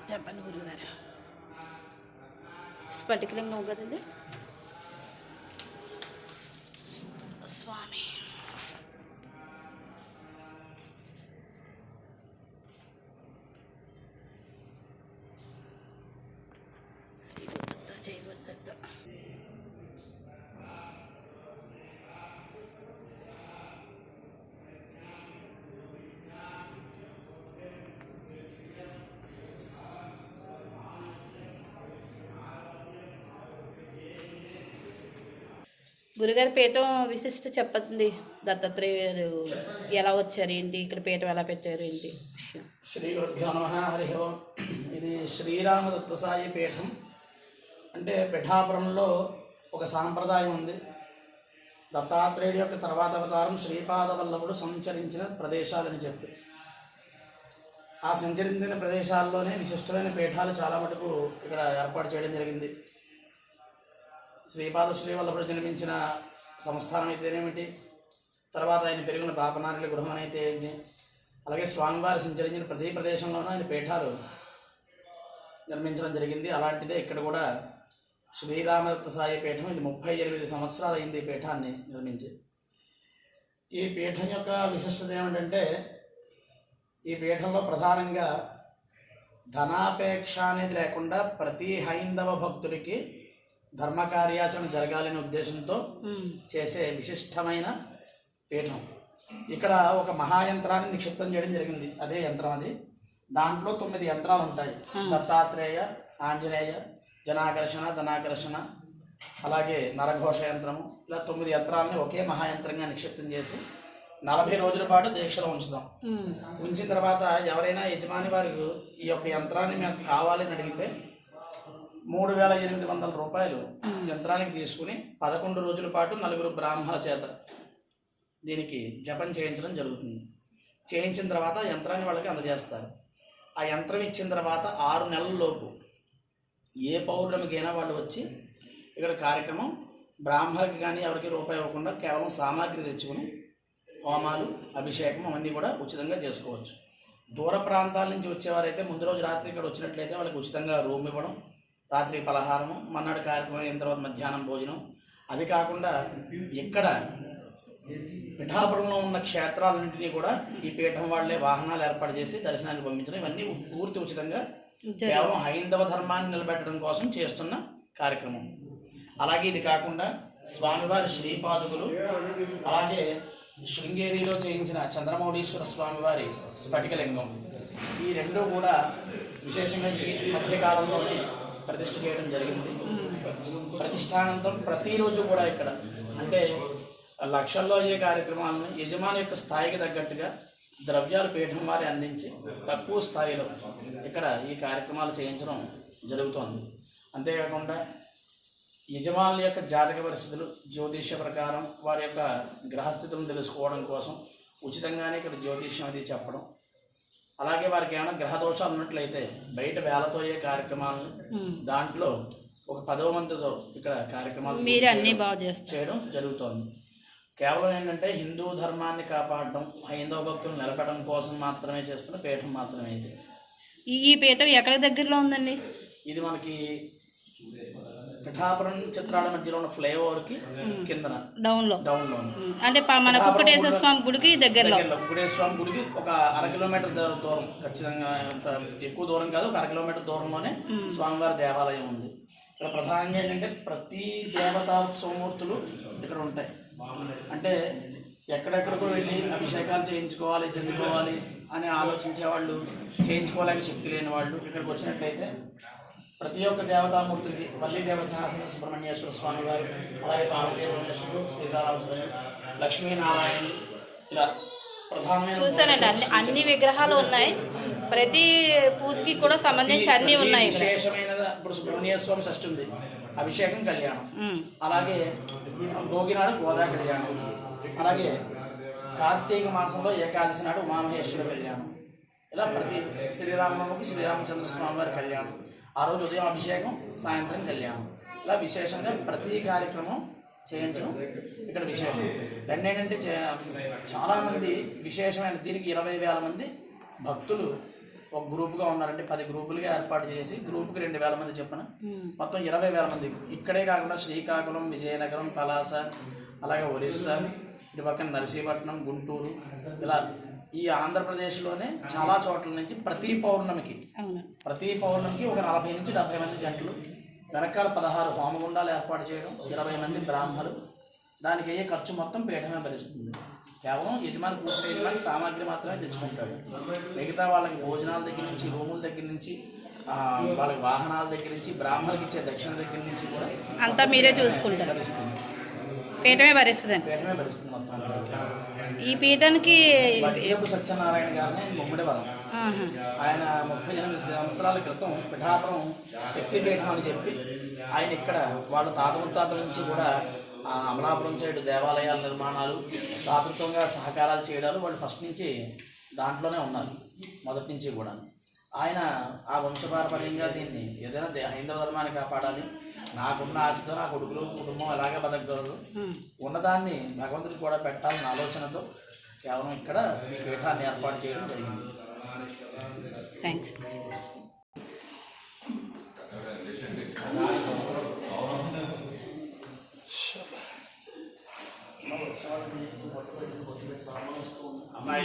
చెప్పండి గురుగారు. స్ఫటికలింగం కదండి స్వామి. శ్రీ గురుదత్త, జై గురుదత్త. గురుగారి పీఠం విశిష్ట చెప్పండి. దత్తాత్రేయులు ఎలా వచ్చారు ఏంటి, ఇక్కడ పీఠం ఎలా పెట్టారు ఏంటి విషయం. శ్రీ గురుభ్యో నమః. హరి ఓం. ఇది శ్రీరామ దత్తసాయి పీఠం. అంటే పిఠాపురంలో ఒక సాంప్రదాయం ఉంది. దత్తాత్రేయుడి యొక్క తర్వాత అవతారం శ్రీపాద వల్లభుడు సంచరించిన ప్రదేశాలని చెప్పి ఆ సంచరించిన ప్రదేశాల్లోనే విశిష్టమైన పీఠాలు చాలా మటుకు ఇక్కడ ఏర్పాటు చేయడం జరిగింది. శ్రీపాద శ్రీవల్లభుడు జన్మించిన సంస్థానం అయితేనేమిటి, తర్వాత ఆయన పెరిగిన పాపనారుల గృహం అయితే ఏంటి, అలాగే స్వామివారు సంచరించిన ప్రతి ప్రదేశంలోనూ ఆయన పీఠాలు నిర్మించడం జరిగింది. అలాంటిదే ఇక్కడ కూడా శ్రీరామదత్త సాయి పీఠం. ఇది 38 సంవత్సరాలు అయింది ఈ పీఠాన్ని నిర్మించి. ఈ పీఠం యొక్క విశిష్టత ఏమిటంటే, ఈ పీఠంలో ప్రధానంగా ధనాపేక్ష అనేది లేకుండా ప్రతి హైందవ భక్తుడికి ధర్మ కార్యాచరణ జరగాలనే ఉద్దేశంతో చేసే విశిష్టమైన పీఠం. ఇక్కడ ఒక మహాయంత్రాన్ని నిక్షిప్తం చేయడం జరిగింది. అదే యంత్రం అది. దాంట్లో 9 యంత్రాలు ఉంటాయి. దత్తాత్రేయ, ఆంజనేయ, జనాకర్షణ, ధనాకర్షణ, అలాగే నరఘోష యంత్రము. ఇలా 9 యంత్రాలని ఒకే మహాయంత్రంగా నిక్షిప్తం చేసి 40 రోజుల పాటు దీక్షలో ఉంచుతాం. ఉంచిన తర్వాత ఎవరైనా యజమాని వారికి ఈ యొక్క యంత్రాన్ని మేము కావాలని అడిగితే 3800 రూపాయలు యంత్రానికి తీసుకుని 11 రోజుల పాటు 4 బ్రాహ్మణుల చేత దీనికి జపం చేయించడం జరుగుతుంది. చేయించిన తర్వాత యంత్రాన్ని వాళ్ళకి అందజేస్తారు. ఆ యంత్రం ఇచ్చిన తర్వాత 6 నెలల లోపు ఏ పౌర్ణమికైనా వాళ్ళు వచ్చి ఇక్కడ కార్యక్రమం బ్రాహ్మణులకి కానీ ఎవరికి రూపాయి ఇవ్వకుండా కేవలం సామాగ్రి తెచ్చుకుని హోమాలు, అభిషేకం అవన్నీ కూడా ఉచితంగా చేసుకోవచ్చు. దూర ప్రాంతాల నుంచి వచ్చేవారైతే ముందు రోజు రాత్రి ఇక్కడ వచ్చినట్లయితే వాళ్ళకి ఉచితంగా రూమ్ ఇవ్వడం, రాత్రి పలహారము, మన్నాడు కార్యక్రమం అయిన తర్వాత మధ్యాహ్నం భోజనం. అది కాకుండా ఇక్కడ పిఠాపురంలో ఉన్న క్షేత్రాలన్నింటినీ కూడా ఈ పీఠం వాళ్ళే వాహనాలు ఏర్పాటు చేసి దర్శనానికి పంపించడం, ఇవన్నీ పూర్తి ఉచితంగా కేవలం హైందవ ధర్మాన్ని నిలబెట్టడం కోసం చేస్తున్న కార్యక్రమం. అలాగే ఇది కాకుండా స్వామివారి శ్రీపాదుకులు, అలాగే శృంగేరిలో చేయించిన చంద్రమౌళీశ్వర స్వామివారి స్ఫటికలింగం, ఈ రెండూ కూడా విశేషంగా ఈ మధ్యకాలంలోనే ప్రతిష్ఠ చేయడం జరిగింది. ప్రతిష్టానంతరం ప్రతిరోజు కూడా ఇక్కడ అంటే లక్షల్లో అయ్యే కార్యక్రమాలను యజమాని యొక్క స్థాయికి తగ్గట్టుగా ద్రవ్యాలు పీఠం వారి అందించి తక్కువ స్థాయిలో ఇక్కడ ఈ కార్యక్రమాలు చేయించడం జరుగుతోంది. అంతేకాకుండా యజమానుల యొక్క జాతక పరిస్థితులు, జ్యోతిష్య ప్రకారం వారి యొక్క గ్రహస్థితులను తెలుసుకోవడం కోసం ఉచితంగానే ఇక్కడ జ్యోతిష్యం అది చెప్పడం, అలాగే వారికి ఏమైనా గ్రహదోషాలు ఉన్నట్లయితే బయట వేలతో అయ్యే కార్యక్రమాలను దాంట్లో ఒక 10వ మందితో ఇక్కడ కార్యక్రమాలు చేయడం జరుగుతోంది. కేవలం ఏంటంటే హిందూ ధర్మాన్ని కాపాడడం, హైందవ భక్తులు నిలబడడం కోసం మాత్రమే చేస్తున్న పీఠం మాత్రమే. ఇది ఈ పీఠం ఎక్కడ దగ్గరలో ఉందండి? ఇది మనకి పిఠాపురం చిత్రాల మధ్యలో ఉన్న ఫ్లైఓవర్కి కిందన డౌన్లో అంటే మన కుక్కటేశ్వర స్వామి గుడికి దగ్గరలో. కుక్కటేశ్వర స్వామి గుడికి ఒక 1/2 కిలోమీటర్ దూరం, ఖచ్చితంగా అంత ఎక్కువ దూరం కాదు, ఒక 1/2 కిలోమీటర్ దూరంలోనే స్వామివారి దేవాలయం ఉంది. ఇక్కడ ప్రధానంగా ఏంటంటే ప్రతి దేవతా ఉత్సవమూర్తులు ఇక్కడ ఉంటాయి. అంటే ఎక్కడెక్కడికో వెళ్ళి అభిషేకాలు చేయించుకోవాలి, చెందుకోవాలి అని ఆలోచించేవాళ్ళు, చేయించుకోలేక శక్తి లేని వాళ్ళు ఇక్కడికి వచ్చినట్లయితే ప్రతి ఒక్క దేవతామూర్తులకి వల్లి దేవసేనాసన సుబ్రహ్మణ్యేశ్వర స్వామి వారు, అలాగే పార్వతీ పరమేశ్వరుడు, సీతారామచంద్రుడు, లక్ష్మీనారాయణ, ఇలా ప్రధానమైన చూసానండి అన్ని విగ్రహాలు ఉన్నాయి. ప్రతి పూజకి కూడా సంబంధించి అన్ని ఉన్నాయి. విశేషమైన ఇప్పుడు సుబ్రహ్మణ్య స్వామి షష్ఠి ఉంది, అభిషేకం కళ్యాణం, అలాగే భోగి నాడు గోదా కళ్యాణం, అలాగే కార్తీక మాసంలో ఏకాదశి నాడు ఉమామహేశ్వర కళ్యాణం, ఇలా ప్రతి శ్రీరామనవమికి శ్రీరామచంద్ర స్వామి వారి కళ్యాణం, ఆ రోజు ఉదయం అభిషేకం, సాయంత్రం కళ్యాణం, ఇలా విశేషంగా ప్రతి కార్యక్రమం చేయించడం ఇక్కడ విశేషం. రెండేంటంటే చాలామంది విశేషమైన దీనికి 20,000 మంది భక్తులు ఒక గ్రూప్గా ఉన్నారంటే 10 గ్రూపులుగా ఏర్పాటు చేసి గ్రూప్కి 2,000 మంది చెప్పిన మొత్తం 20,000 మంది. ఇక్కడే కాకుండా శ్రీకాకుళం, విజయనగరం, పలాస, అలాగే ఒరిస్సా, ఇటు పక్కన నర్సీపట్నం, గుంటూరు, ఇలా ఈ ఆంధ్రప్రదేశ్లోనే చాలా చోట్ల నుంచి ప్రతి పౌర్ణమికి ఒక 40 నుంచి 70 మంది జంటలు, వెనకాల 16 హోమగుండాలు ఏర్పాటు చేయడం, 20 మంది బ్రాహ్మలు. దానికి అయ్యే ఖర్చు మొత్తం పీఠమే భరిస్తుంది. కేవలం యజమాని కూర్చునే యజమాని సామాగ్రి మాత్రమే తెచ్చుకుంటాడు. మిగతా వాళ్ళకి భోజనాల దగ్గర నుంచి, రూముల దగ్గర నుంచి, వాళ్ళకి వాహనాల దగ్గర నుంచి, బ్రాహ్మణులకి ఇచ్చే దక్షిణ దగ్గర నుంచి కూడా అంతా మీరే చూసుకుంటారు. భరిస్తుంది. పీఠమే భరిస్తుంది మొత్తం. ఈ పీఠానికి వజ్రపు సత్యనారాయణ గారిని ముమ్మడి వరం. ఆయన 38 సంవత్సరాల క్రితం పిఠాపురం శక్తిపీఠం అని చెప్పి ఆయన ఇక్కడ వాళ్ళ తాత ముత్తాతల నుంచి కూడా అమలాపురం సైడ్ దేవాలయాల నిర్మాణాలు, తాతృత్వంగా సహకారాలు చేయడాలు వాళ్ళు ఫస్ట్ నుంచి దాంట్లోనే ఉన్నారు, మొదటి నుంచి కూడా. ఆయన ఆ వంశపారపర్యంగా దీన్ని ఏదైనా హైందవ ధర్మాన్ని కాపాడాలి, నాకున్న ఆశతో నా కొడుకులు కుటుంబం ఎలాగే బతకగలరు, ఉన్నదాన్ని భగవంతుడికి కూడా పెట్టాలన్న ఆలోచనతో కేవలం ఇక్కడ ఈ పీఠాన్ని ఏర్పాటు చేయడం జరిగింది. థ్యాంక్స్. అమ్మాయి